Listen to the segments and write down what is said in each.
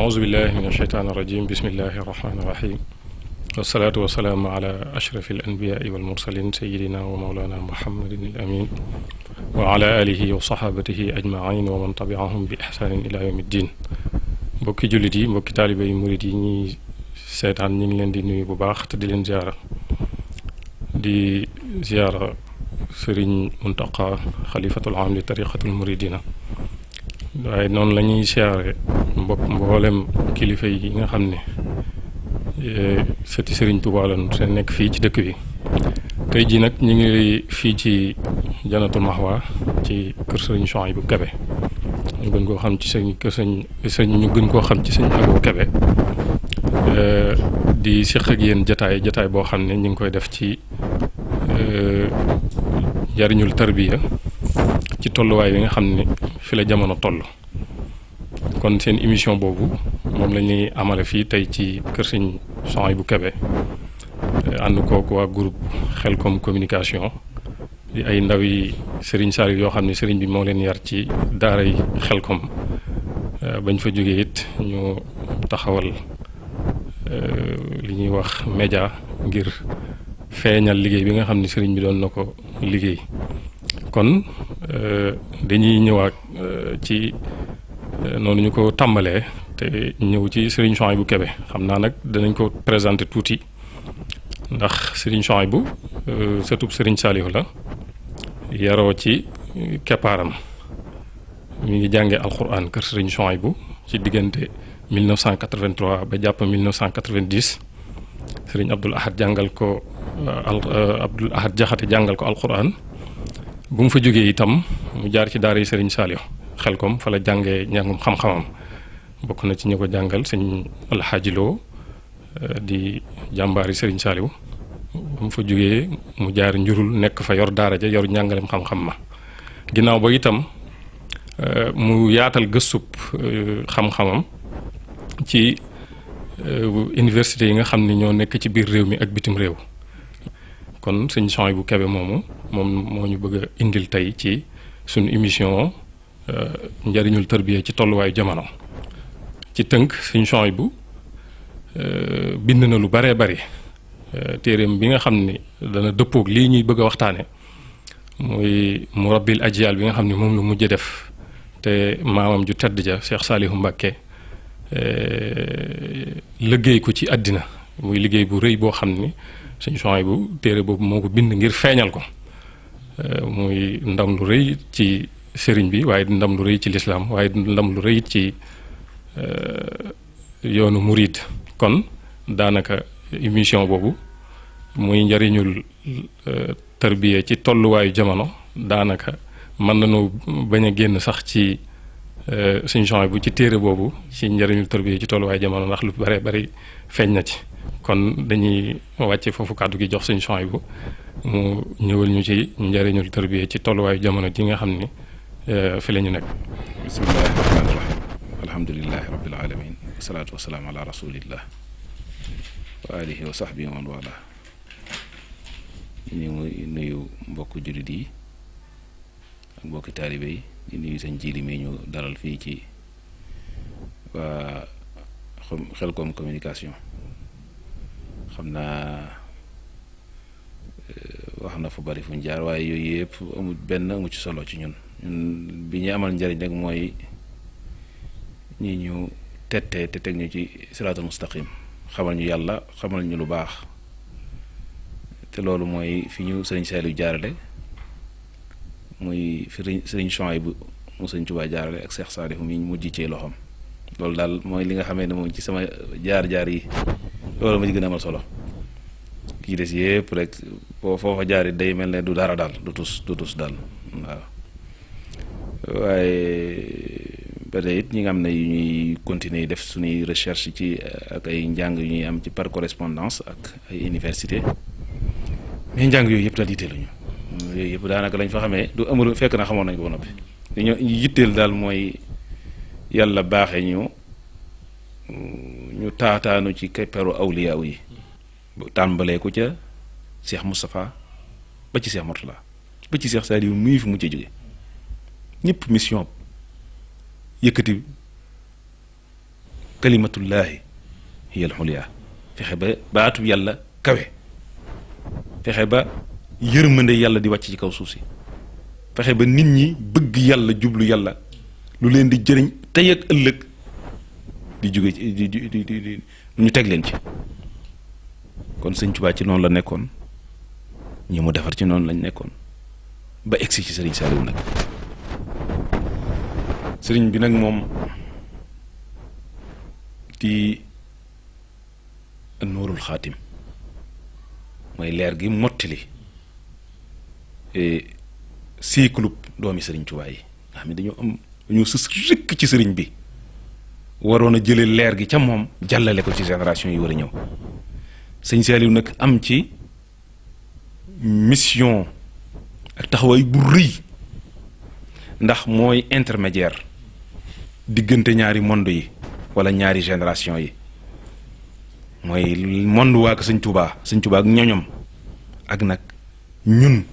أعوذ بالله من الشيطان الرجيم بسم الله الرحمن الرحيم والصلاة والسلام على أشرف الأنبياء والمرسلين سيدنا ومولانا محمد الأمين وعلى آله وصحابته أجمعين ومن تبعهم بإحسان إلى يوم الدين mbokki jullit yi mbokki taalibe yi murit yi ñuy seetaan ñu ngi leen di nuyu bu baax te di leen ziyaara sëriñ Muntaqa xalifatul aam li tariqatul muridina waaye noonu la ñuy siyaare mboolem kilifa yi nga xam ne sëti sëriñ Tuubaa lañu te nekk fii ci dëkk bi tey jii nag ñu ngi fii ci Jannatul Mahwa ci kër sëriñ Souhaïbou Kébé ñu gën koo xam ci ñu gën koo xam ci sëñ Abou Kébé di seq ak yéen jataay boo xam ne ñu ngi koy def ci jariñul tarbiya ci tolluwaay bi nga xam ne fi la jamono toll kon seen émission boobu moom la ñuy amale fii tey ci kër sëñ Souhaïbou Kébé ànd kook waa groupe Xelcom communication di ay ndaw yi sëriñ Saliou yoo xam ne sëriñ bi moo leen yar ci daaray Xelcom bañ fa jógee it ñu taxawal li ñuy wax média ngir feeñal liggéey bi nga xam ne sëriñ bi doon na ko liggéey kon dañuy ñëwaat ci noonu ñu ko tàmbalee te ñëw ci sëriñ Souhaïbou Kébé xam naa nag danañ ko présenter tuuti ndax sëriñ Souhaïbou sëtub sëriñ Saliou la yaroo ci keppaaram mi ngi jàngee alxuraan kër sëriñ Souhaïbou ci diggante 1983 ba jàpp 1990 sëriñ Abdoul Ahad Jaxate jàngal ko alxuraan bu mu fa jógee itam mu jaar ci daara yi sëriñ Saliou Xelcom fa la jàngee njàngum xam-xamam bokk na ci ñu ko jàngal sëñ Alxaaji Lo di jàmbaari sëriñ Saliou bu mu fa jógee mu jaar njurul nekk fa yor daara ja yor njàngalem xam-xam ma ginnaaw ba itam mu yaatal gëstub xam-xamam ci université yi nga xam ne ñoo nekk ci biir réew mi ak bitim réew kon sëñ Souhaïbou Kébé moom moo ñu bëgg a indil tey ci suñu émission njariñul tarbiya ci tolluwaayu jamono ci tënk sëñ Souhaïbou bind na lu baree bari téeréem bi nga xam ni dana dëppoog lii ñuy bëgg a waxtaane muy murabbil ajyaal bi nga xam ne moom la mujj def te maamam ju tedd ja Cheikh Saliou Mbacké liggéey ko ci àddina muy liggéey bu rëy boo xam ni sëñ Souhaïbou téere boobu moo ko bind ngir feeñal ko muy ndam lu rëy ci sëriñ bi waaye ndam lu rëy ci lislaam waaye ndam lu rëy ci yoonu murid kon daanaka émission boobu muy njariñul tarbiya ci tolluwaayu jamono daanaka mën nañoo bañ a génn sax ci sëñ Souhaïbou ci téere boobu ci njariñul tarbiya ci tolluwaayu jamono ndax lu bare bari feeñ na ci kon dañuy wàcce foofu kàddu gi jox sëñ Souhaïbou mu ñëwal ñu ci njariñul tarbiya ci tolluwaayu jamono ji nga xam ni fi la ñu nekk. bismillahi rahmaani rahim alhamdulilahi rabbil alamin wasalaatu wasalaam ala rasulillah wa alihi wa sahbihi wa man wala ñu ngi nuyu mbokk jullit yi ak mbokki taalibe yi di nuyu sëñ Jili mi ñu dalal fii ci waa Xelcom communication xam naa wax na fu bari fu ñu jaar waaye yooyu yëpp amu ci solo ci ñun bi ñu amal njariñ rek mooy ñi ñu tette te teg ñu ci siraatul mustaqim xamal ñu yàlla xamal ñu lu baax te loolu mooy fi ñu sëriñ Saliou jaarale muy fi sëriñ Souhaïbou mu sëriñ Tuubaa jaarale ak Cheikh Saliou mi mujj ci loxoom loolu daal mooy li nga xamee ne moom ci sama jaar-jaar yi loolu ma ci gën a amal solo kii des yëpp rek foofa jaar day mel ne du dara daal du tus daal waaw waaye ba tey it ñi nga xam ne yu ñuy continuer def suñuy recherche ci ak ay njàng yu ñuy am ci par correspondance ak ay université mais njàng yooyu yëpp daal yitteeluñu yooyu yëpp daanaka lañ fa xamee du amul fekk na xamoon nañ ko ba noppi li ñu yitteel daal mooy yàlla baaxee ñu taataanu ci keppeeru awliyaaw yi bu tàmbalee ko ca Cheikh Moustapha ba ci Cheikh Mourtala ba ci Cheikh Saliou muy fi mujjee jóge ñëpp mission yëkkati kalimatullahi hiya al-ulya fexe ba baatub yàlla kawe fexe ba yërmande yàlla di wàcc ci kaw suuf si fexe ba nit ñi bëgg yàlla jublu yàlla lu leen di jëriñ tey ak ëllëg di jóge di ñu teg leen ci kon sëñ Tuubaa ci noonu la nekkoon ñi mu defar ci noonu lañ nekkoon ba egsi ci sëriñ Saliou nag sëriñ bi nag moom di nuurul xaatim mooy leer gi mottali cycle doomi sëriñ Tuubaa yi nga xam ne dañoo sës rëkk ci sëriñ bi waroon a jële leer gi ca moom jàllale ko ci génération yi war a ñëw sëñ Saliou nag am ci mission ak taxawaay bu rëy ndax mooy intermédiaire diggante ñaari monde yi wala ñaari génération yi mooy monde waa ko sëñ Tuubaa ak ñoñom ak nag ñun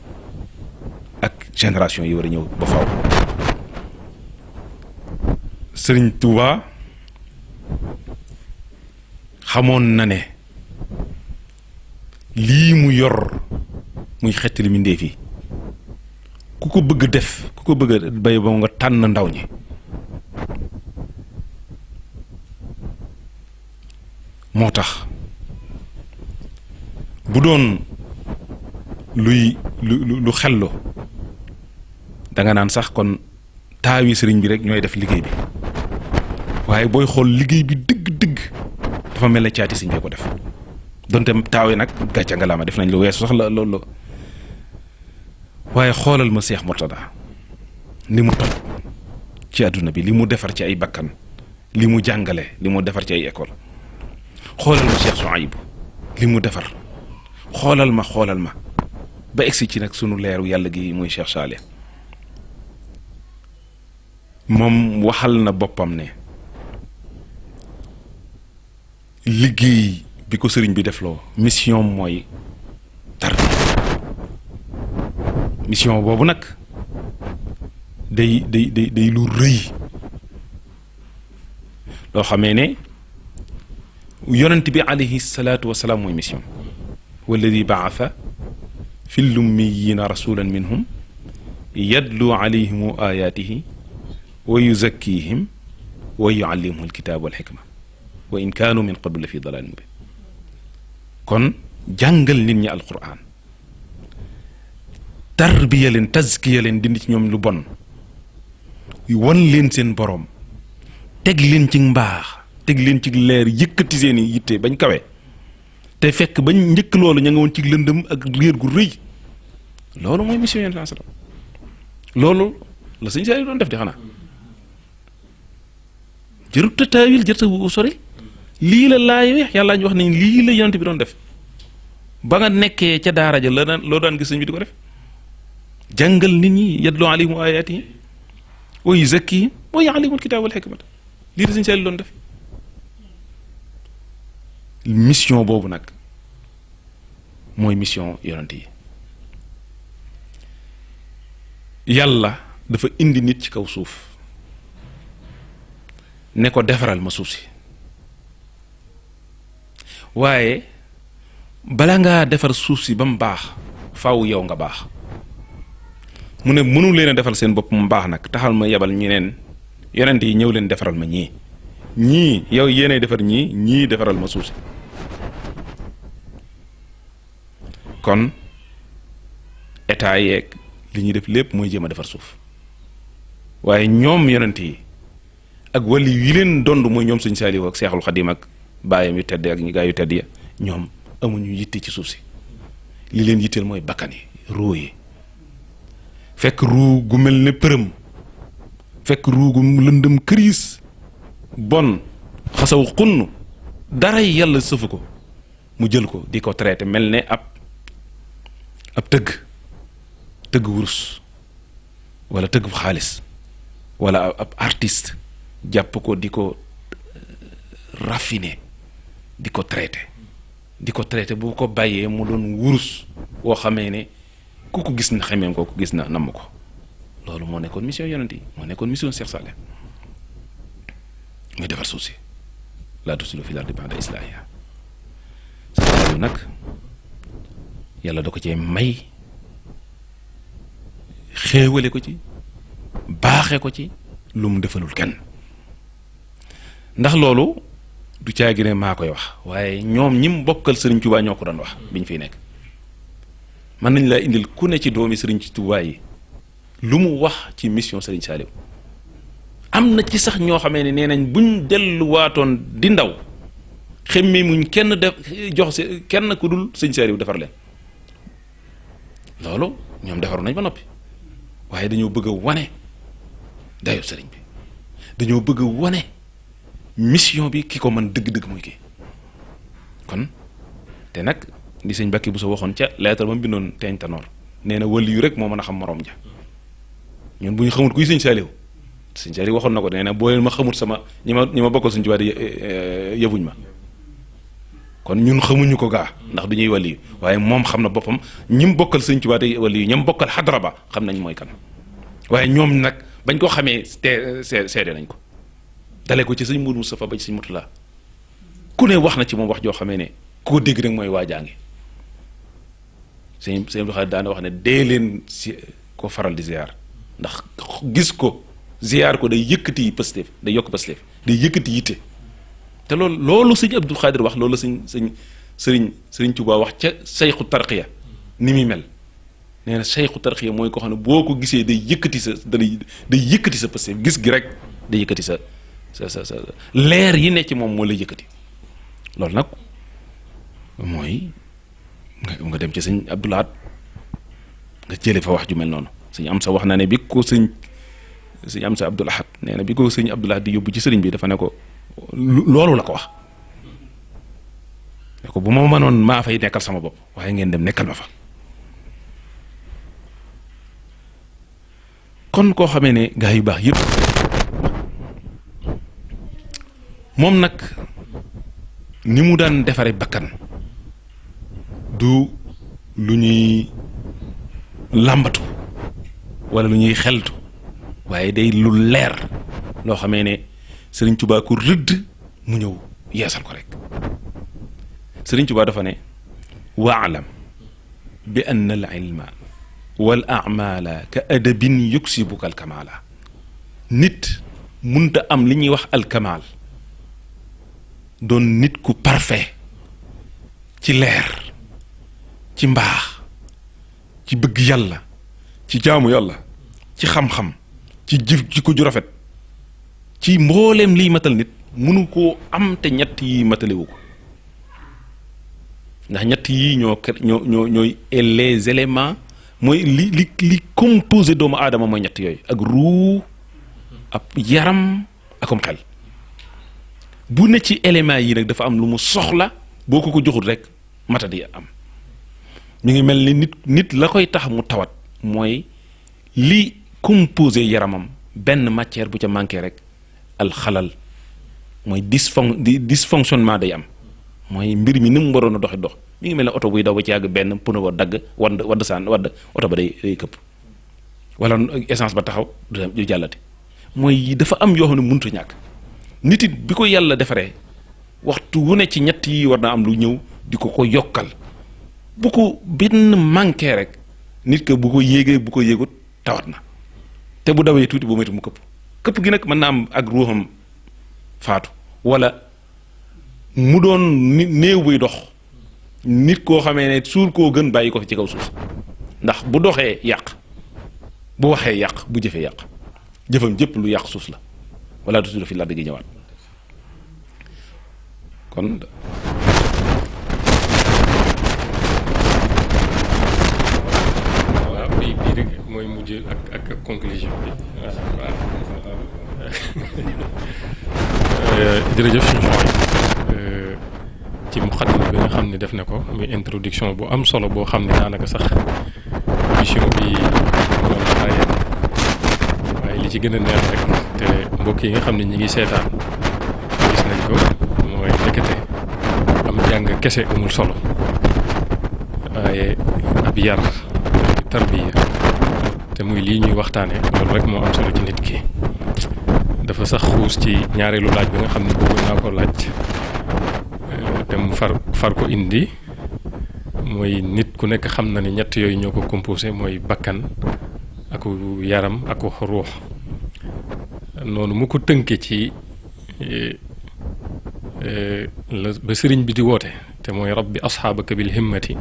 ak génération yi war a ñëw ba faaw sëriñ Tuubaa xamoon na ne lii mu yor muy xettali mbindéef yi ku ko bëgg def ku ko bëgg bay ba nga tànn ndaw ñi moo tax bu doon lu xellu danga naan sax kon taawi sëriñ bi rek ñooy def liggéey bi waaye booy xool liggéey bi dëgg-dëgg dafa mel ne caati sëriñ bee ko def donte taawi nag gàcce nga laama def nañ lu weesu sax la loolu waaye xoolal ma Seex Murtada ni mu toj ci àdduna bi li mu defar ci ay bakkan li mu jàngale li mu defar ci ay école xoolal ma Cheikh Souhaïbou li mu defar xoolal ma ba egsi ci nag sunu leeru yàlla gi muy Cheikh Salih moom waxal na boppam ne liggéey bi ko sëriñ bi defloo mission mooy tarbiya mission boobu nag day lu rëy loo xamee ne yonent bi alayhi salaatu wasalaam mooy mission walladi baatha fi lummiyina rasulan minhum yadlu alayhim ayatihi wa yuzakkihim wa yuallimuhum alkitaab walxikma wa in kaanu min qablu la fi dalaalin mubin kon jàngal nit ñi alquran tarbiya leen tazkiya leen dindi ci ñoom lu bon won leen seen boroom teg leen ci mbaax teg leen ci leer yëkkati seen i yitte bañ kawe te fekk bañ njëkk loolu ña nga woon ci lëndëm ak réer gu rëy loolu mooy mission yonent sallam loolu la sëñ Saliou doon def di xanaa jërut a taawil jërut a sori lii la laay weex yàlla ñu wax nañ lii la yonent bi doon def ba nga nekkee ca daara ja la daan loo daan gis sëñ bi di ko def jàngal nit ñi yadlu alayhim ayaatihi wa yuzakkihim wa yuallimul kitaaba wal hikmata lii la sëñ Saliou doon def mission boobu nag mooy mission yonent yi yàlla dafa indi nit ci kaw suuf ne ko defaral ma suuf si waaye bala ngaa defar suuf si ba mu baax faaw yow nga baax mu ne mënu leen a defal seen bopp mu baax nag taxal ma yebal ñeneen yonent yi ñëw leen defaral ma ñii yow yéenay defar ñii defaral ma suuf si kon état yeeg li ñuy def lépp mooy jéem a defar suuf waaye ñoom yonent yi ak wali yi leen dond mooy ñoom Sëñ Saaliw ak Seexul Xadiim ak baayam yu tedd ak ñi gaa yu tedd ya ñoom amuñu yitte ci suuf si li leen yitteel mooy bakkan yi ruu yi fekk ruu gu mel ne përëm fekk ruu gu lëndëm këriis bon xasaw xunn dara yàlla sëfu ko mu jël ko di ko traité mel ne ab tëgg wurus wala tëgg xaalis wala ab artiste jàpp ko di ko raffiné di ko traité bu ko bàyyee mu doon wurus woo xamee ne ku ko gis na xamee ko ku gis na namm ko loolu moo nekkoon mission yonent yi moo nekkoon mission Cheikh Salih muy defar suuf si laa tufsidu fil ardi ba'da islaahihaa Sëriñ Saaliw nag yàlla da ko cee may xéewale ko ci baaxe ko ci lu mu defalul kenn ndax loolu du caagi ne maa koy wax waaye ñoom ñim bokkal Sëriñ Tuubaa ñoo ko doon wax biñ fiy nekk mën nañ laa indil ku ne ci doomi Sëriñ Tuubaa yi lu mu wax ci mission Sëriñ Saaliw am na ci sax ñoo xamee ne nee nañ buñ delluwaatoon di ndaw xemme muñ kenn def jox si kenn ku dul Sëriñ Saaliw defar leen loolu ñoom defaru nañ ba noppi waaye dañoo bëgg a wane dayo sëriñ bi dañoo bëgg a wane mission bi ki ko mën dëgg-dëgg muy kii kon te nag di sëñ Bakki bu sa waxoon ca lettre ba mu bindoon teeñ tanoor nee na wali yu rek moo mën a xam morom ja ñun bu ñu xamul kuy Sëriñ Saaliw waxoon na ko nee na boo leen ma xamul sama ñi ma bokkal Sëriñ Tuubaa di yëbuñ ma kon ñun xamuñu ko gaa ndax du ñuy wali yu waaye moom xam na boppam ñim bokkal Sëriñ Tuubaa di wali yu ñam bokkal xadra ba xam nañ mooy kan waaye ñoom nag bañ ko xamee seede nañ ko dale ko ci sëñ Mourou Moustapha ba ci sëñ Murtala ku ne wax na ci moom wax joo xamee ne koo dégg rek mooy waajaangi sëñ Abdou Khadre daana wax ne dee leen si ko faral di ziar ndax gis ko ziar ko day yëkkati Pastef day yokk Pastef day yëkkati yitte te loolu sëñ Abdou Khadre wax loolu sëriñ Tuubaa wax ca sayxu tarqiya ni muy mel nee na sayxu tarqiya mooy ko xam ne boo ko gisee day yëkkati sa Pastef gis gi rek day yëkkati sa leer yi ne ci moom moo lay yëkkati loolu nag mooy nga dem ci sëñ Abdou Lahad nga jële fa wax ju mel noonu sëñ am sa wax na ne bi ko sëñ am sa Abdou Lahad nee na bi ko sëñ Abdou Lahad di yóbbu ci sëriñ bi dafa ne ko loolu la ko wax ne ko bu ma mënoon maa fay nekkal sama bopp waaye ngeen dem nekkal ma fa kon koo xamee ne gaa yu baax yëpp moom nag ni mu daan defare bakkan du lu ñuy làmbatu wala lu ñuy xeltu waaye day lu leer loo xamee ne Sëriñ Tuubaa ko rëdd mu ñëw yeesal ko rek Sëriñ Tuubaa dafa ne waalam bi anna al ilma wal amala ka adabin yuksibuka al kamala nit munta am li ñuy wax al kamal doon nit ku parfait ci leer ci mbaax ci bëgg yàlla ci jaamu yàlla ci xam-xam ci jëf ci ko ju rafet ci mbooleem liy matal nit mënu koo am te ñett yi matalewu ko ndax ñett yi ñooy les éléments mooy li composé doomu aadama mooy ñett yooyu ak ruu ab yaram akom xel bu ne ci éléments yi nag dafa am lu mu soxla boo ko joxul rek matadi am mi ngi mel ni nit la koy tax mu tawat mooy li composé yaramam benn matière bu ca manqué rek alxalal mooy dysfonctionnement day am mooy mbir mi ni mu waroon a dox mi ngi mel ne oto buy daw ba ci yàgg benn pneu ba dagg wadd oto ba day këpp wala essence ba taxaw du jàllati mooy dafa am yoo xam ne mënut a ñàkk nit it bi ko yàlla defaree waxtu wu ne ci ñett yi war na am lu ñëw di ko yokkal bu ko benn manqué rek nit que bu ko yéegee bu ko yéegut tawat na te bu dawee tuuti boo moytu mu këpp gi nag mën na am ak ruuxam faatu wala mu doon néew buy dox nit koo xamee ne suul koo gën bàyyi ko fi ci kaw suuf ndax bu doxee yàq bu waxee yàq bu jëfee yàq jëfam jëpp lu yàq suuf la wala tuuti fi ladd gi ñëwaat kon waaw bii rek mooy mujj ak conclusion bi waaw jërëjëf suñu ci muqaddima bi nga xam ne def na ko muy introduction bu am solo boo xam ne daanaka sax mission bi mënoon na waaye li ci gën a neex rek te mbokk yi nga xam ne ñi ngi seetaan gis nañ ko mooy nekkate am jàng kese amul solo waaye ab yar tarbiya te muy lii ñuy waxtaane loolu rek moo am solo ci nit ki dafa sax xuus ci ñaareelu laaj bi nga xam ne bëgg naa ko laaj far ko indi mooy nit ku nekk xam na ni ñett yooyu ñoo ko composé mooy bakkan ak yaram ak ruux noonu mu ko tënke ci ba sëriñ bi di woote te mooy rabbi asxaabaka bil himmati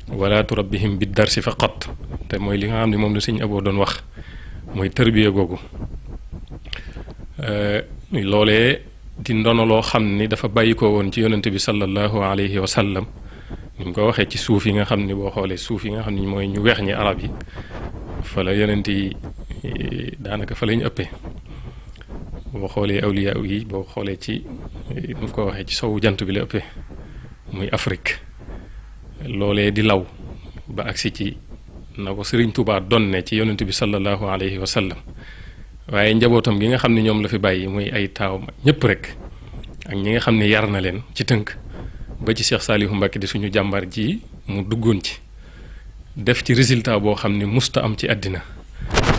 wala turabbihim bid darsi faqat te mooy li nga xam ne moom la sëñ Aboo doon wax mooy tërbiya googu loolee di ndono loo xam ni dafa bàyyi ko woon ci yonente bi sallallahu alayhi wa sallam ni mu ko waxee ci suuf yi nga xam ni boo xoolee suuf yi nga xam ni mooy ñu weex ñi arab yi fa la yonent yi daanaka fa la ñu ëppee boo xoolee awliya yi boo xoolee ci ni mu ko waxee ci sowu jant bi la ëppee muy Afrique loolee di law ba agsi ci na ko Sëriñ Tuubaa donne ci yonent bi sallallahu alayhi wa sallam waaye njabootam gi nga xam ne ñoom la fi bàyyi muy ay taawam ñëpp rek ak ñi nga xam ne yar na leen ci tënk ba ci Cheikh Saliou Mbacké di suñu jàmbar ji mu duggoon ci def ci résultat boo xam ne musta am ci àddina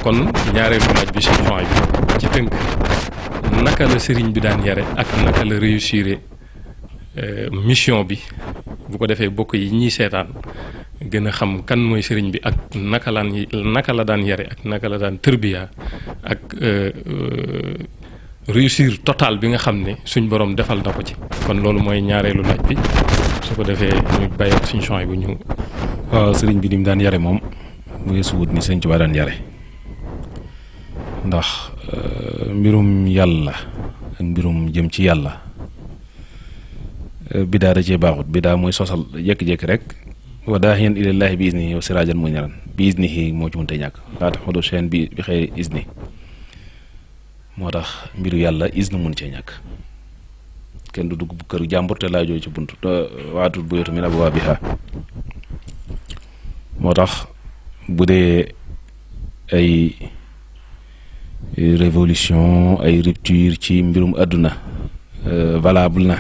kon ñaareelu laaj bi suñu point bi ci tënk naka la sëriñ bi daan yare ak naka la réussir mission bi bu ko defee bokk yi ñiy seetaan gën a xam kan mooy sëriñ bi ak naka la daan yare ak naka la daan tërbiya ak réussir total bi nga xam ne suñ borom defal na ko ci kon loolu mooy ñaareelu laaj bi su ko defee ñu bàyyi ak suñu champs bu ñu. waaw sëriñ bi ni mu daan yare moom mu suwut ni sëriñ Tuubaa daan yare ndax mbirum yàlla ak mbirum jëm ci yàlla bidaa da cee baaxut bidaa mooy sosal jékki-jékki rek wa daahiyan ilallaahi bi iznihi wa siraajan muniiran bi iznihi moo ci mënta ñàkk laa taxudu shay'an bi xayri izni moo tax mbiru yàlla iznu mun cee ñàkk kenn du dugg bu kër jàmbur te laajoo ci bunt waatul buyuuta min abwaabihaa moo tax bu dee ay révolution ay rupture ci mbirum àdduna valable na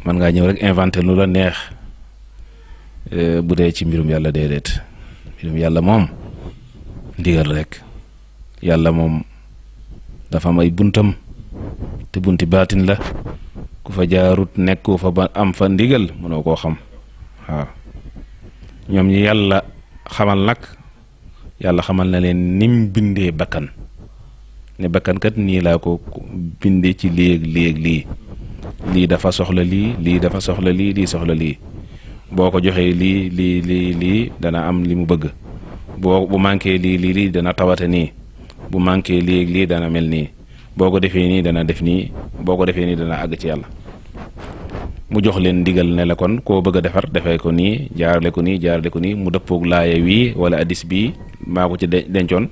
man ngaa ñëw rek inventé lu la neex bu dee ci mbirum yàlla déedéet mbirum yàlla moom ndigal rek yàlla moom dafa am ay buntam te bunti baatin la ku fa jaarut nekku fa ba am fa ndigal mënoo koo xam waaw ñoom ñi yàlla xamal nag yàlla xamal na leen nim bindee bakkan ne bakkan kat nii laa ko bindee ci lii lii dafa soxla lii dafa soxla lii soxla lii boo ko joxee lii dana am li mu bëgg bu manqué lii dana tawate nii bu manqué lii dana mel nii boo ko defee nii dana def nii boo ko defee nii dana àgg ci yàlla mu jox leen ndigal ne la kon koo bëgg a defar defee ko nii jaarale ko nii mu dëppoog laaya wii wala addis bii maa ko ci dencoon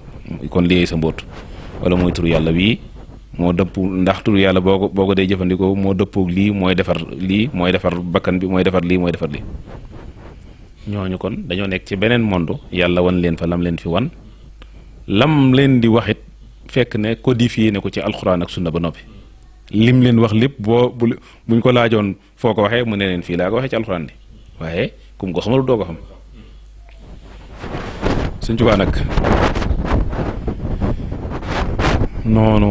kon lii sa mbóot wala mooy turu yàlla wii moo dëpp ndax turu yàlla boo ko dee jëfandikoo moo dëppoog lii mooy defar bakkan bi mooy defar lii ñooñu kon dañoo nekk ci beneen monde yàlla wan leen fa lam leen fi wan lam leen di waxit fekk ne codifié ne ko ci alxuraan ak sunna ba noppi lim leen wax lépp buñ ko laajoon foo ko waxee mu ne leen fii laa ko waxee ci alxuraan di waaye kum ko xamal doo ko xam Sëñ Tuubaa nag noonu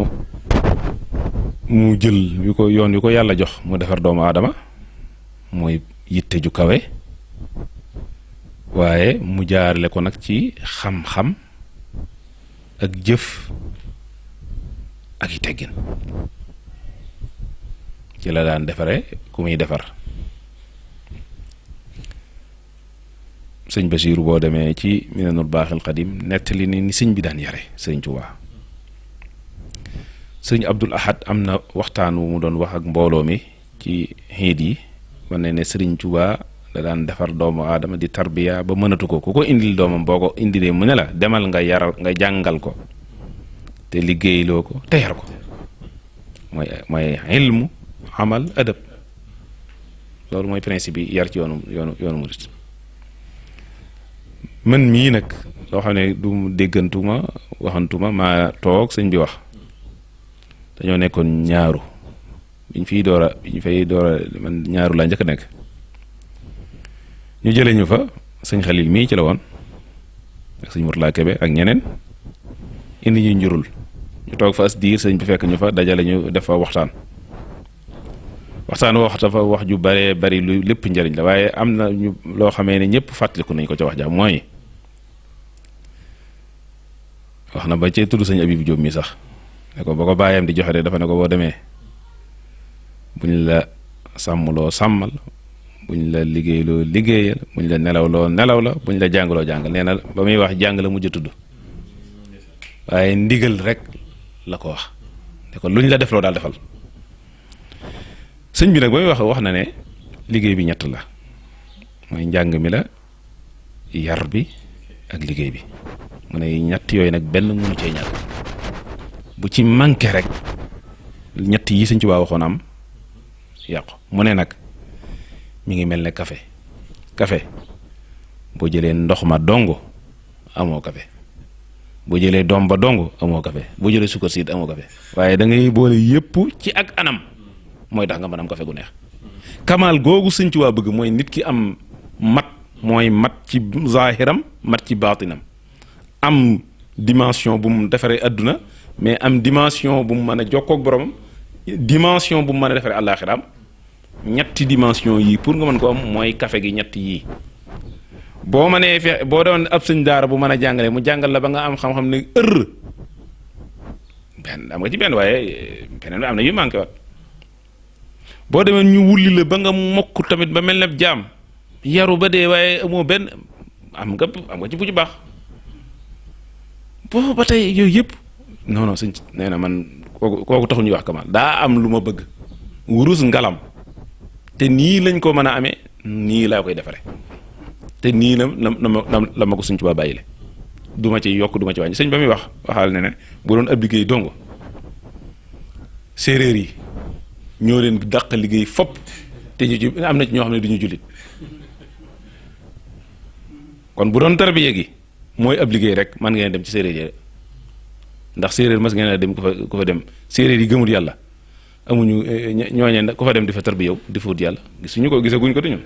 mu jël yoon wi ko yàlla jox mu defar doomu aadama mooy yitte ju kawe waaye mu jaarale ko nag ci xam-xam ak jëf ak i teggin ci la daan defare ku muy defar sëñ Basiiru boo demee ci Minanul Baaxil Xadim nettali ni sëñ bi daan yare sëñ Tuubaa sëñ Abdul Ahad am na waxtaan wu mu doon wax ak mbooloo mi ci xiit yi wane ne sëriñ Tuubaa da daan defar doomu aadama di tarbiya ba mënatu ko ku ko indil doomam boo ko indilee mu ne la demal nga jàngal ko te liggéeyloo ko te yar ko mooy ilmu amal adab loolu mooy principe yi yar ci yoonu murit man mii nag loo xam ne du déggantuma waxantuma maa toog sëñ bi wax dañoo nekkoon ñaaru biñ fay doora man ñaaru laa njëkk a nekk ñu jëlee ñu fa sëñ Xalil mii ci la woon ak sëñ Murtala Kebe ak ñeneen indi ñu njurul ñu toog fa as diir sëñ bi fekk ñu fa dajale ñu def fa waxtaan waxtaan wax dafa wax ju bare bari lu lépp njëriñ la waaye am na ñu loo xamee ne ñëpp fàttaliku nañ ko ca wax ja mooy wax na ba cee tudd sëñ Abibu Jóob mi sax ne ko ba ko bàyyam di joxe de dafa ne ko boo demee buñ la sàmmloo sàmmal buñ la liggéeyloo liggéeyal buñ la nelawloo nelaw la buñ la jàngaloo jàngal nee na ba muy wax jàng la mujj tudd waaye ndigal rek la ko wax ne ko luñ la defloo daal defal sëñ bi nag ba muy wax na ne liggéey bi ñett la mooy njàng mi la yar bi ak liggéey bi mu ne ñett yooyu nag benn mënu cee ñàkk bu ci manqué rek ñett yi sëñ Tuubaa waxoon am yàqu mu ne nag mi ngi mel ne café boo jëlee ndox ma dong amoo café boo jëlee doom ba dong amoo café boo jëlee sukkar siit amoo café waaye da ngay boole yépp ci ak anam mooy tax nga mën am café gu neex kamaal googu sëñ Tuubaa bëgg mooy nit ki am mat mooy mat ci zaahiram mat ci baatinam am dimension bu mu defaree adduna mais am dimension bu mu mën a jokkoo ak boromam dimension bu mu mën a defaree àllaaxiraam ñetti dimension yii pour nga mën ko am mooy café gi ñett yii boo mënee fexe boo doon ab sëñ daara bu mën a jàngale mu jàngal la ba nga am xam-xam ne benn am nga ci benn waaye beneen am na yu manqué wat boo demee ñu wulli la ba nga mokk tamit ba mel ne jaam yaru ba dee waaye amoo benn am nga ci bu ci baax boo ba tey yooyu yëpp non sëñ nee na man kooku taxul ñuy wax kamal daa am lu ma bëgg wurus ngalam te nii lañ ko mën a amee nii laa koy defare te nii la ma ko sëñ Tuubaa bàyyile du ma ci yokk du ma ci wàññi sëñ ba muy waxaal ne bu doon ab liggéey dongo séeréer yi ñoo leen dàq liggéey fopp te ñu ci am na ci ñoo xam ne du ñu jullit kon bu doon tarbiya gi mooy ab liggéey rek man ngeen dem ci séeréer yi ndax séeréer mas ngeen a dem ku fa dem séeréer yi gëmul yàlla amuñu ñooñee ku fa dem di fa tarbiya yow di fa wut yàlla gisuñu ko gisaguñ ko te ñun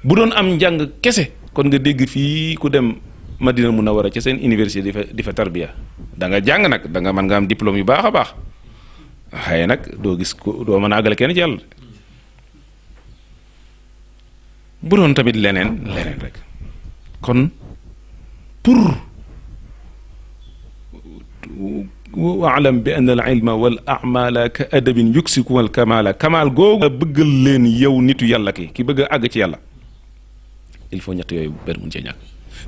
bu doon am njàng kese kon nga dégg fii ku dem Madina Munawwara ci seen université di fa tarbiya da nga jàng nag da nga mën nga am diplôme yu baax a baax waaye nag doo gis ko doo mën a àggale kenn ci yàlla bu doon tamit leneen rek kon pour waalam bi anna al ilma wal amala ka adabin yuksiku wal kamala kamal googu bëggal leen yow nitu yàlla ki bëgg a àgg ci yàlla il faut ñett yooyu benn mun cee ñàkk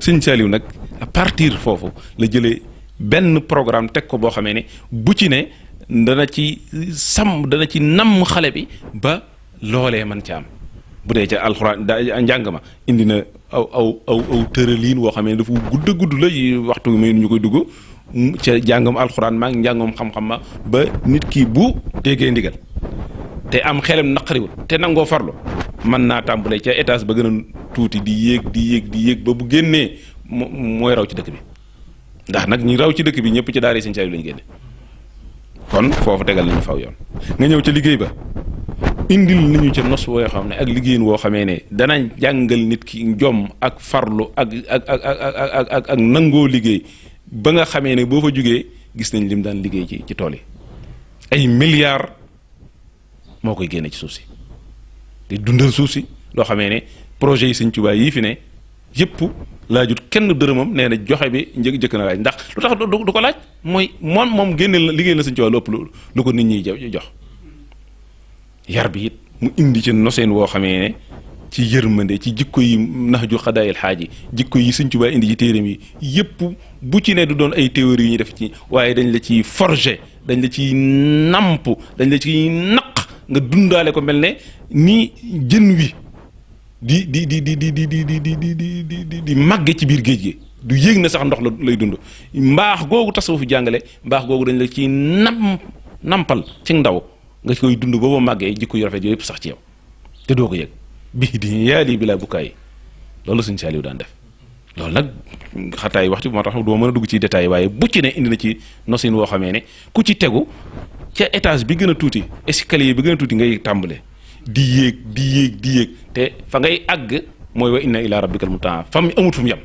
sëñ Saliou nag à partir foofu la jëlee benn programme teg ko boo xamee ne bu ci ne dana ci namm xale bi ba loolee man ca am bu dee ca alxuraan njàng ma indi na aw tëraliin woo xamee ne dafa gudd la waxtu may ñu koy dugg ca jàngam alxuraan maa ngi njàngam xam-xam ma ba nit ki bu déggee ndigal te am xelam naqariwul te nangoo farlu mën naa tàmbale ca étage ba gën a tuuti di yéeg ba bu génnee mooy raw ci dëkk bi ndax nag ñi raw ci dëkk bi ñëpp ci daara Sëñ Saliou lañu génne kon foofu tegal nañu faw yoon nga ñëw ca liggéey ba indil nañu ca nos woo xam ne ak liggéeyin woo xamee ne danañ jàngal nit ki jom ak farlu ak nangoo liggéey ba nga xamee ne boo fa jógee gis nañ lim daan liggéey ci tool yi ay milliards moo koy génne ci suuf si di dundal suuf si loo xamee ne projet yi Sëñ Tuubaa yii fi ne yëpp laajut kenn dërëmam nee na joxe bi jëkk na laaj ndax lu tax du ko laaj mooy moom génneel na liggéey na Sëñ Tuubaa lu ëpp lu ko nit ñi jox yar bi it mu indi ci noseen woo xamee ne ci yërmande ci jikko yi nax ju xadaayil xaaj yi jikko yi Sëñ Tuubaa indi ci téeram yi yëpp bu ci ne du doon ay théories yu ñuy def ci waaye dañ la ciy forger dañ la ciy namp dañ la ciy naq nga dundaale ko mel ne ni jën wi di màgge ci biir géej gi du yéeg na sax ndox la lay dund mbaax googu tasawuf jàngale mbaax googu dañ la ciy nampal ci ndaw nga koy dund booba màggee jikko yu rafet yooyu yëpp sax ci yow te doo ko yëg bii di yaali bi laa bukkaay loolu Sëñ Saliou daan def loolu nag xataay waxtu moo tax doo mën a dugg ci détail waaye bu ci ne indi na ci nosin woo xamee ne ku ci tegu ca étage bi gën a tuuti escalier bi gën a tuuti ngay tàmbale di yéeg te fa ngay àgg mooy wa inna ila rabbikal muntaha fam amut fu mu yem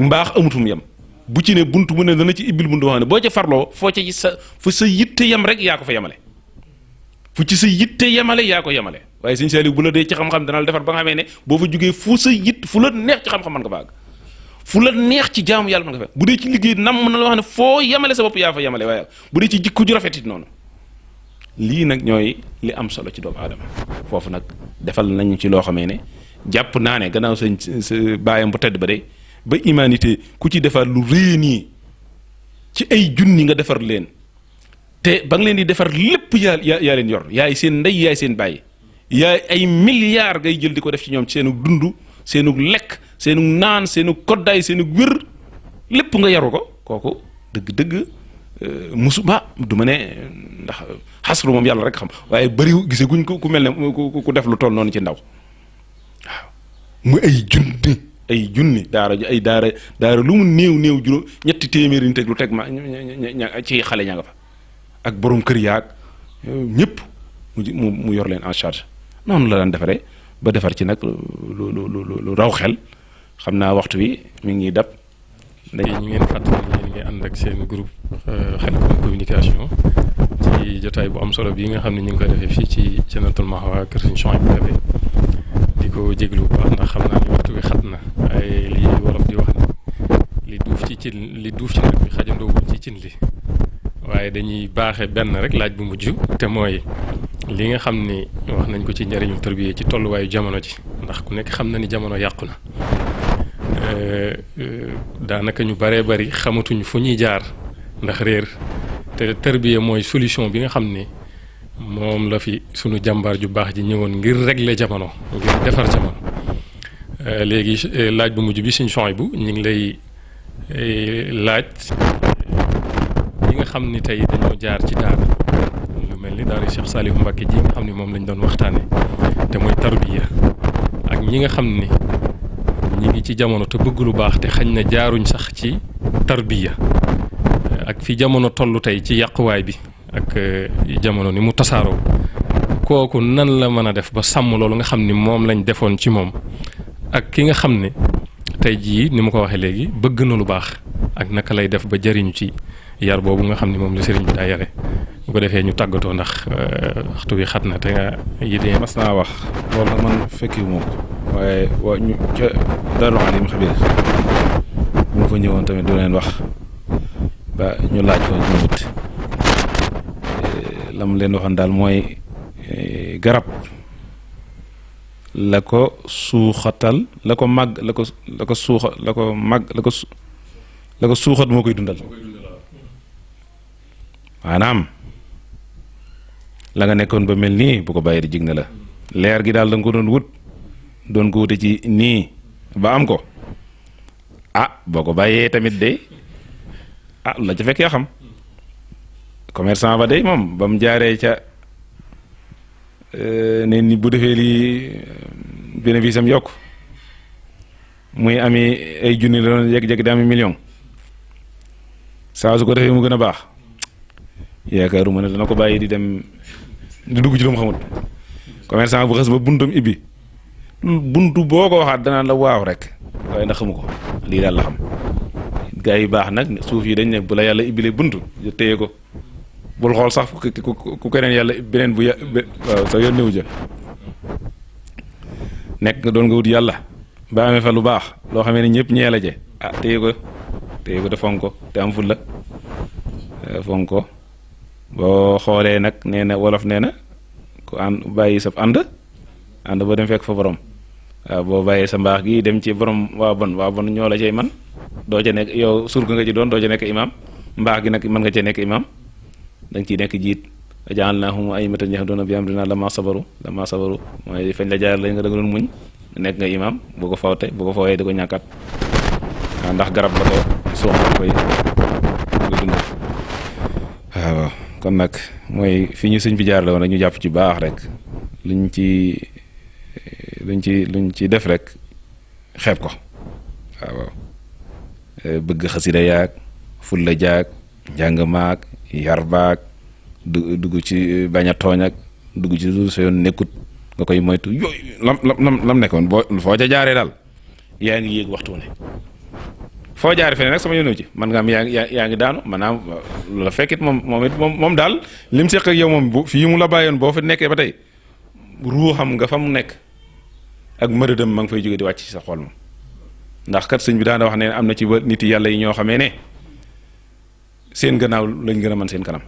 mbaax amut fu mu yem bu ci ne buntu mu ne dana ci ibbil buntu wax ne boo ca farloo foo ca sa fu sa yitte yem rek yaa ko fa yemale fu fu ci sa yitte yemale yaa ko yemale waaye sëñ Saliou bu la dee ci xam-xam dana la defar ba nga xamee ne boo fa jógee fu sa yitt fu la neex ci xam-xam mën nga fa àgg fu la neex ci jaamu yàlla mën nga fa bu dee ci liggéey nam na la wax ne foo yemale sa bopp yaa fa yemale waaye bu dee ci jikko ju rafet it noonu lii nag ñooy li am solo ci doomu aadama foofu nag defal nañu ci loo xamee ne jàpp naa ne gannaaw sa baayam bu tedd ba de ba humanité ku ci defar lu rëy nii ci ay junni nga defar leen te ba nga leen di defar lépp yaa leen yor yaay seen ndey yaay seen bàyyi yaay ay milliards ngay jël di ko def ci ñoom seenu dund seenu lekk seenu naan seenu koddaay seenu wér lépp nga yaru ko kooku dëgg-dëgg musu ba du ma ne ndax xasru moom yàlla rek xam waaye bëriw gise guñ ko ku mel ne ku def lu toll noonu ci ndaw waaw mu ay junni daara ay daara lu mu néew juróom ñetti téeméeri ni teg lu teg ma ci xale ña nga fa ak borom kër yaag ñëpp mu yor leen en charge noonu la daan defaree ba defar ci nag lu raw xel xam naa waxtu wi mi ngi dab. ñu ngeen fàttali yéen ngi ànd ak seen groupe Khelcom communication ci jotaay bu am solo bii nga xam ne ñu ngi ko defee fii ci Jannatul Mahwa kër Sëriñ Souhaïbou Kébé di ko jéglu bu baax ndax xam naa ni waxtu wi xat na waaye li wolof di wax ne li duuf ci nag bi xajandoowul ci cin li waaye dañuy baaxe benn rek laaj bu mujj te mooy li nga xam ni wax nañ ko ci njëriñu tarbiyee ci tolluwaayu jamono ji ndax ku nekk xam na ni jamono yàqu na daanaka ñu baree bari xamatuñ fu ñuy jaar ndax réer te tarbiyee mooy solution bi nga xam ni moom la fi sunu jàmbaar ju baax ji ñëwoon ngir régler jamono ngir defar jamono léegi laaj bu mujj bi Sëriñ Souhaïbou ñu ngi lay laaj yi nga xam ni tey dañoo jaar ci daara lu mel ni daara Cheikh Saliou Mbacké ji nga xam ni moom lañ doon waxtaane te mooy tarbiya ak ñi nga xam ni ñi ngi ci jamono te bëgg lu baax te xañ na jaaruñ sax ci tarbiya ak fi jamono toll tey ci yàquwaay bi ak jamono ni mu tasaaroo kooku nan la mën a def ba sàmm loolu nga xam ni moom lañ defoon ci moom ak ki nga xam ne tey jii ni ma ko waxee léegi bëgg na lu baax ak naka lay def ba jëriñu ci yar boobu nga xam ni moom la sëriñ bi daa yare bu ko defee ñu tàggatoo ndax waxtu wi xat na te nga yidee mas naa wax loolu nag man fekkiwu ma ko waaye waa ñu ca Daaru Alim Xabiir bu ma fa ñëwoon tamit du leen wax ba ñu laaj ko ñëwut lam leen waxoon daal mooy garab la ko suuxatal la ko màgg la ko suuxat moo koy dundal maanaam la nga nekkoon ba mel nii bu ko bàyyi di jig na la leer gi daal da nga ko doon ko wute ci nii ba am ko boo ko bàyyee tamit de la ca fekk yaa xam commerçant ba de moom ba mu jaaree ca ne ni bu defee lii bénéfice am yokk muy ami ay junni la doon jékki-jékki di ami million saa su ko defee mu gën a baax yaakaaruma ne dana ko bàyyi di dem di dugg ci lu mu xamut commerçant bu xës ba buntum ibbi buntu boo ko waxaat danaan la waaw rek waaye ndax xamu ko lii daal la xam gaa yi baax nag suuf yi dañ ne bu la yàlla ibbilee buntu téye ko bul xool sax ku keneen yàlla beneen bu waaw sa yoon néew ja nekk nga doon nga wut yàlla ba amee fa lu baax loo xamee ne ñëpp ñee la je téye ko te fonk ko te am ful la fonk ko boo xoolee nag nee na wolof nee na ku ànd bàyyi sa ànd ba dem fekk fa borom waaw boo bàyyee sa mbaax gi dem ci borom waa bon ñoo la cay man doo ca nekk yow surga nga ci doon doo ca nekk imaam mbaax gi nag mën nga cee nekk imaam da nga ciy nekk jiit ja'alnaahum a'immatan yahduuna bi amrinaa lammaa sabaru mooy fañ la jaar la nga doon muñ nekk nga imaam bu ko fawee di ko ñàkkaat waaw ndax garab la ko suuxal koy dund waaw kon nag mooy fi ñu sëñ bi jaar la woon rek ñu jàpp ci baax rek luñ ci def rek xeeb ko waaw bëgg xasida yaag fulla jaag njàng maag yar baag dugg ci bañ a tooñ ak dugg ci sa yoon nekkut nga koy moytu yooyu lam nekkoon boo foo ca jaaree daal yaa ngi yéeg waxtu ne foo jaare feneen nag sama yoonoo ci man nga am yaa ngi daanu maanaam la fekkit moom daal lim seq ak yow moom bu fii mu la bàyyoon boo fa nekkee ba tey ruuxam nga fa mu nekk ak mëradam ma nga fay jóge di wàcc ci sa xol moom ndax kat sëñ bi daana wax ne am na ci nit yàlla yi ñoo xamee ne seen gannaaw lañ gën a mën seen kanam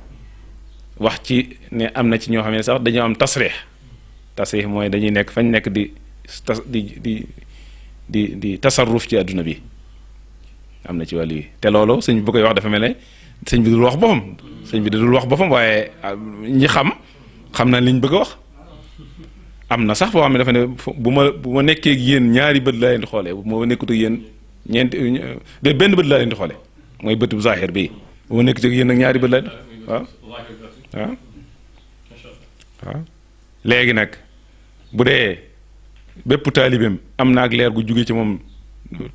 wax ci ne am na ci ñoo xamee ne sax dañoo am tasriix mooy dañuy nekk fañ nekk di tasarruf ci àdduna bi am na ci wàll yi te loolu sëñ bi bu koy wax dafa mel ne sëñ bi dul wax boppam sëñ bi dul wax boppam waaye ñi xam na liñ bëgg a wax am na sax foo xam ne dafa ne bu ma nekkee ak yéen ñaari bët laa leen di xoolee bu ma nekkut ak yéen de benn bët laa leen di xoolee mooy bëtu zaahir bi bu ma nekkut ak yéen nag ñaari bët laa leen waaw léegi nag bu dee bépp taalibeem am na ak leer gu jóge ci moom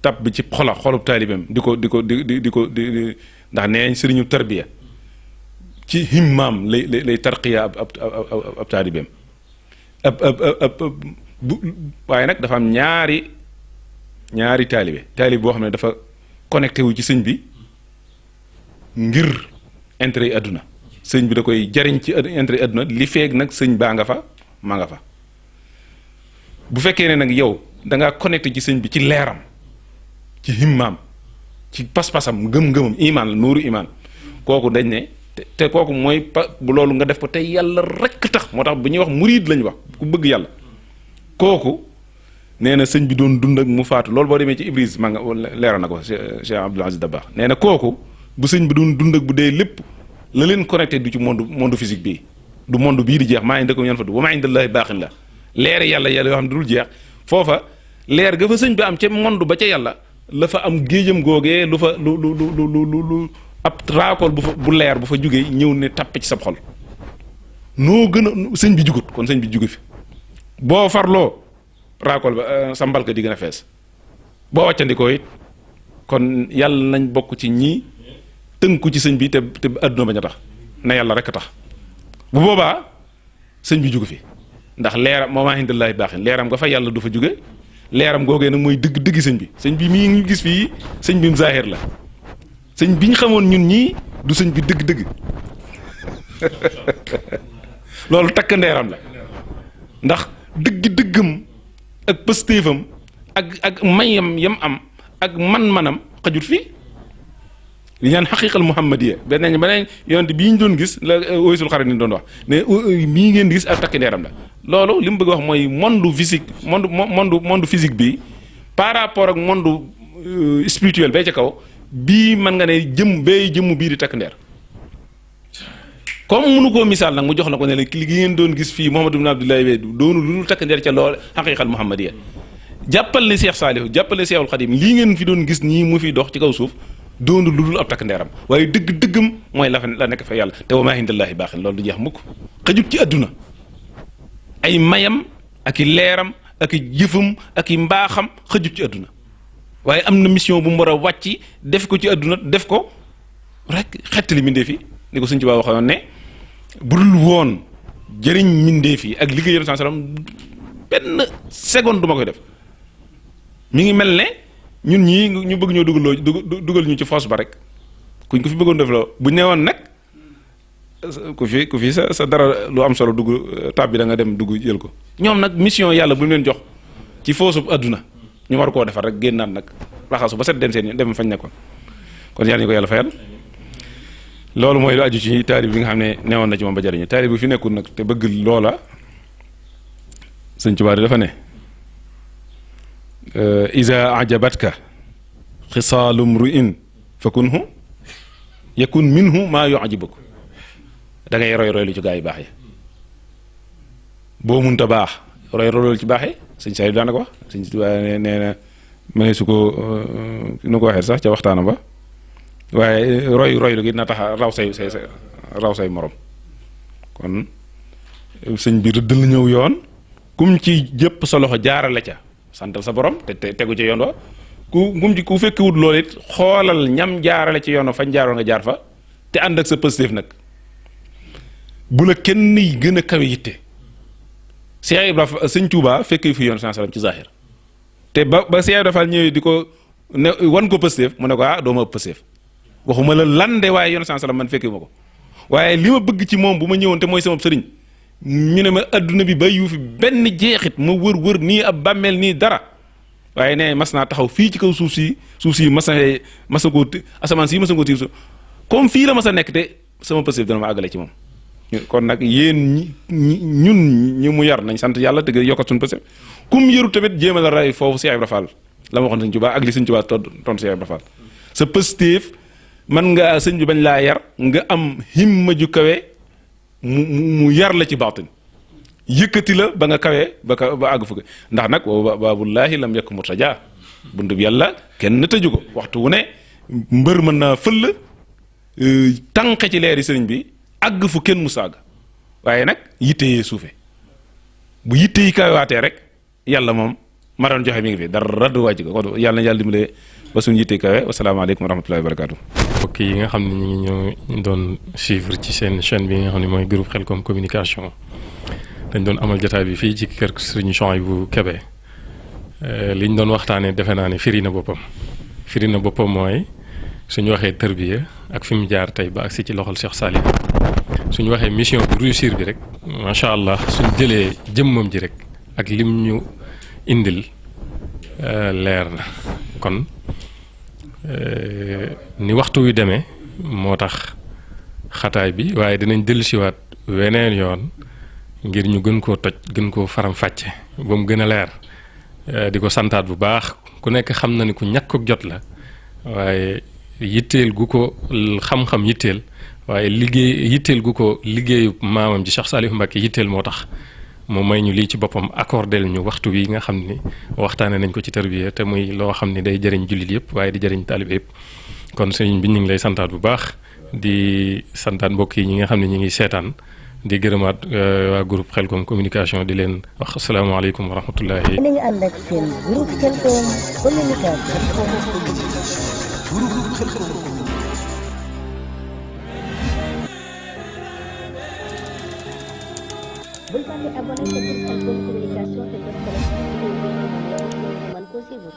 tab bi ci xolub taalibeem di ko ndax nee sëriñu tarbiya ci himmaam lay tarqiya ab taalibeem waaye nag dafa am ñaari taalibe boo xam ne dafa connecté wu ci sëñ bi ngir intérêt yi àdduna sëñ bi da koy jariñ ci intérêt yi àdduna li feeg nag sëñ baa nga fa maa nga fa bu fekkee ne nag yow da ngaa connecté ci sëñ bi ci leeram ci himmaam ci pas-pasam ngëm-ngëmam imaan la nuuru imaan kooku dañ ne te kooku mooy bu loolu nga def ko tey yàlla rekk tax moo tax bu ñuy wax muriid lañu wax ku bëgg yàlla kooku nee na sëñ bi doon dund ak mu faatu loolu boo demee ci Ibris ma nga leeral na ko Cheikh Abdoul Aziz Dabakh nee na kooku bu sëñ bi doon dund ak bu dee lépp la leen connecté du ci monde physique bii du monde bii di jeex maa indakum yanfadu wa maa indallaahi baaqin la leer yàlla yoo xam ne dul jeex foofa leer ga fa sëñ bi am ca monde ba ca yàlla la fa am géejam googee lu fa lu ab raakool bu leer bu fa jógee ñëw ne tappe ci sab xol noo gën a sëñ bi jugut kon sëñ bi jugu fi boo farloo raakool ba sa mbalka di gën a fees boo wàccandikoo it kon yàlla nañ bokk ci ñii tënku ci sëñ bi te àdduna bañ a tax na yàlla rek a tax bu boobaa sëñ bi jugu fi ndax leeram moo maa indallaahi baaxin leeram nga fa yàlla du fa jóge leeram googee nag mooy dëgg sëñ bi sëñ bi mii ngi gis fii sëñ bi mu zaahir la sëñ bi ñu xamoon ñun ñii du sëñ bi dëgg loolu takk ndeeram la ndax dëggam ak pëstéefam ak mayam yam am ak man-manam xajut fii li ñaan xaqiqal muhammadiya beneen yonent bii ñu doon gis la Uwaysul Qarni doon wax ne mii ngeen di gis ak takk ndeeram la loolu li mu bëgg wax mooy monde physique monde physique bi par rapport ak monde spirituel bee ca kaw bii mën nga ne jëmm bii di takk ndeer comme mënu koo misaal nag mu jox la ko ne la li ngeen doon gis fii Muhammad ibn Abdullahi we doonu lu takk ndeer ca lool xaqiqal muhammadiya jàppal ne Cheikh Saliou jàppal ne Cheikhul Khadim lii ngeen fi doon gis nii mu fi dox ci kaw suuf doonu lu dul ab takk ndeeram waaye dëggam mooy la nekk fa yàlla te wa maa indallaahi baaxin loolu du jeex mukk xajut ci àdduna ay mayam ak i leeram ak i jëfam ak i mbaaxam xajut ci àdduna waaye am na mission bu mu war a wàcc def ko ci àdduna def ko rek xettali mbindeef yi ni ko Sëñ Tuubaa waxoon ne bu dul woon jëriñ mbindeef yi ak liggéeyam sallam benn seconde du ma koy def mi ngi mel ne ñun ñii ñu bëgg ñoo dugal ñu ci foos ba rek kuñ ko fi bëggoon def la bu newoon nag ku fi sa dara lu am solo dugg tab bi da nga dem dugg jël ko ñoom nag mission yàlla bu leen jox ci foosub àdduna ñu war koo defar rek génnaat nag raxasu ba set dem fañ nekkoon kon yàlla ñu ko yàlla fayal loolu mooy lu aju ci taalib bi nga xam ne newoon na ci moom ba jariñu taalib bi fi nekkul nag te bëgg loola Sëñ Tuubaa dafa ne iza ajabatka xisaalu mru'in fakunhu yakun minhu maa yu'jibuka da ngay roy lu ci gaa yi baax yi boo munta baax roy ci baax yi sëñ Saaliw daana ko wax sëñ Tuubaa nee na mëne su ko nu ko waxee sax ca waxtaana ba waaye roy lu gi na tax raw say morom kon sëñ bi rëddal ñëw yoon kum ci jëpp sa loxo jaarale ca santal sa borom te tegu ci yoon wa ku fekkiwut loolu it xoolal ñam jaarale ci yoon wa fañ jaaroon nga jaar fa te ànd ak sa pëstéef nag bu la kenn gën a kawe yitte Cheikh Ibrahima Sëñ Tuubaa fekkee fi yoon sallam ci zahir te ba Cheikh Ibrahima ñëwee di ko ne wan ko pësteef mu ne ko doo ma ëpp pësteef waxuma la lan de waaye yoon sallam man fekkee ma ko waaye li ma bëgg ci moom bu ma ñëwoon te mooy sama sëriñ ñu ne ma adduna bi ba yu fi benn jeexit ma wër nii ab bàmmeel nii dara waaye ne mas naa taxaw fii ci kaw suuf si mas na koo asamaan si mas na koo tiir comme fii la mas a nekk te sama pësteef dana ma àggale ci moom kon nag yéen ñun ñi mu yar nañ sant yàlla te yokkat suñu pësteef kum yëru tamit jéem a la ray foofu Cheikh Ibra Fall la ma waxoon Sëñ Tuubaa ak li Sëñ Tuubaa ton Cheikh Ibra Fall sa pësteef man nga sëñ bi bañ laa yar nga am himma ju kawe mu yar la ci baatin yëkkati la ba nga kawee ba àgg fukk ndax nag baabullaahi lam yakun murtajaa buntu bi yàlla kenn tëju ko waxtu wu ne mbër mën naa fëll tànqe ci leeri sëriñ bi àgg fu kenn mu sàgg waaye nag yitte yee suufe bu yitte yi kawaatee rek yàlla moom ma doon joxe mi ngi fi dara du wàcc ko kon yàlla na yàlla dimbale ba suñu yitte kawe wasalaamaaleykum wa rahmatullahi wa barakaatu. mbokk yi nga xam ne ñu ngi ñoo doon suivre ci seen chaîne bi nga xam ne mooy groupe Khelcom communication dañ doon amal jotaay bi fii ci kër Serigne Souhaïbou Kébé liñ doon waxtaanee defe naa ne firi na boppam mooy suñu waxee tërbiya ak fi mu jaar tey ba agsi ci loxol Cheikh Saliou suñu waxee mission bu réussir bi rek macha allah suñ jëlee jëmmam ji rek ak lim ñu indil leer na kon ni waxtu wi demee moo tax xataay bi waaye dinañ dellusiwaat weneen yoon ngir ñu gën koo toj gën koo faram-fàcce ba mu gën a leer di ko santaat bu baax ku nekk xam na ni ku ñàkk ak jot la waaye yitteel gu ko xam-xam yitteel waaye yitteel gu ko liggéeyu maamam ji Cheikh Saliou Mbacké yitteel moo tax mu may ñu lii ci boppam accordel ñu waxtu wi nga xam ni waxtaane nañ ko ci tarbiya te muy loo xam ni day jëriñ jullit yëpp waaye di jëriñ taalibe yëpp kon sëriñ bi ñu ngi lay santaat bu baax di santaat mbokk yi ñi nga xam ne ñu ngi seetaan di gërëmaat waa groupe Khelcom communication di leen wax asalaamaaleykum wa rahmatullahi. Yéen a ngi ànd ak seen groupe Khelcom communication. bul fàtte abonné ci groupe Khelcom communication te bës ko mën ko suivre.